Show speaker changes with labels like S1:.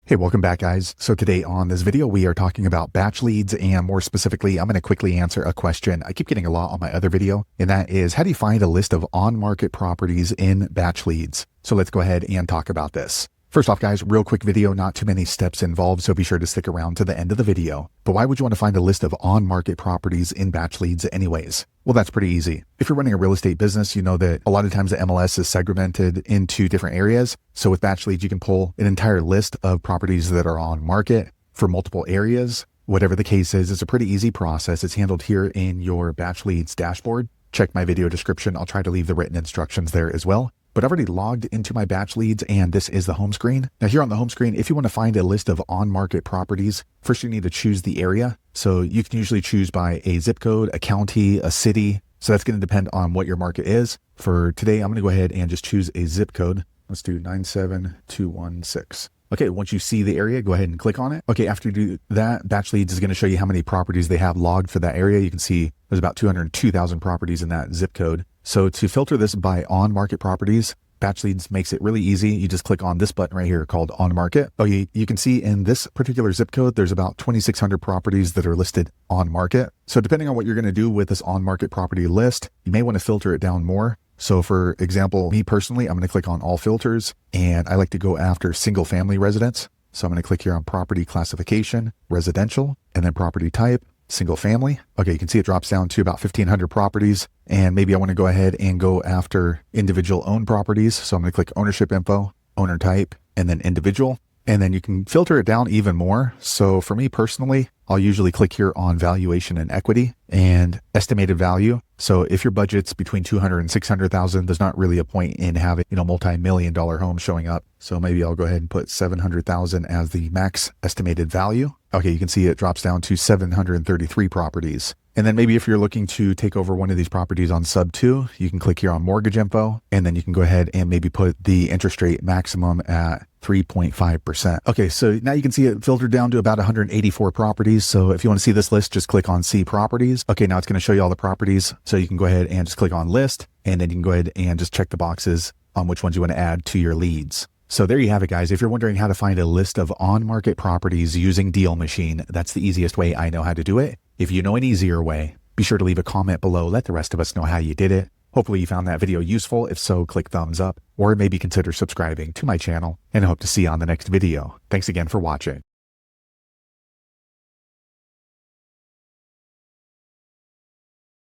S1: Hey, welcome back, guys. So today on this video, we are talking about batch leads, and more specifically, I'm going to quickly answer a question I keep getting a lot on my other video, and that is, how do you find a list of on-market properties in batch leads? So let's go ahead and talk about this. First off, guys, real quick video, not too many steps involved, so be sure to stick around to the end of the video. But why would you want to find a list of on-market properties in batch leads anyways? Well, that's pretty easy. If you're running a real estate business, you know that a lot of times the MLS is segmented into different areas. So with batch leads, you can pull an entire list of properties that are on market for multiple areas. Whatever the case is, it's a pretty easy process. It's handled here in your batch leads dashboard. Check my video description. I'll try to leave the written instructions there as well. But I've already logged into my batch leads, and this is the home screen. Now here on the home screen, if you want to find a list of on-market properties, first you need to choose the area. So you can usually choose by a zip code, a county, a city. So that's going to depend on what your market is. For today, I'm going to go ahead and just choose a zip code. Let's do 97216. Okay, once you see the area, go ahead and click on it. Okay, after you do that, Batch Leads is going to show you how many properties they have logged for that area. You can see there's about 202,000 properties in that zip code. So to filter this by on-market properties, Batch Leads makes it really easy. You just click on this button right here called On Market. Oh, you can see in this particular zip code, there's about 2,600 properties that are listed on market. So depending on what you're going to do with this on-market property list, you may want to filter it down more. So for example, me personally, I'm going to click on all filters, and I like to go after single family residence. So I'm going to click here on property classification, residential, and then property type, single family. Okay, you can see it drops down to about 1,500 properties, and maybe I want to go ahead and go after individual owned properties. So I'm going to click ownership info, owner type, and then individual. And then you can filter it down even more. So for me personally, I'll usually click here on valuation and equity and estimated value. So if your budget's between 200 and 600,000, there's not really a point in having, multi-million dollar homes showing up. So maybe I'll go ahead and put 700,000 as the max estimated value. Okay, you can see it drops down to 733 properties. And then maybe if you're looking to take over one of these properties on sub 2, you can click here on mortgage info, and then you can go ahead and maybe put the interest rate maximum at 3.5%. Okay, so now you can see it filtered down to about 184 properties. So if you want to see this list, just click on see properties. Okay, now it's going to show you all the properties. So you can go ahead and just click on list, and then you can go ahead and just check the boxes on which ones you want to add to your leads. So there you have it, guys. If you're wondering how to find a list of on-market properties using Deal Machine, that's the easiest way I know how to do it. If you know an easier way, be sure to leave a comment below. Let the rest of us know how you did it. Hopefully you found that video useful. If so, click thumbs up, or maybe consider subscribing to my channel, and I hope to see you on the next video. Thanks again for watching.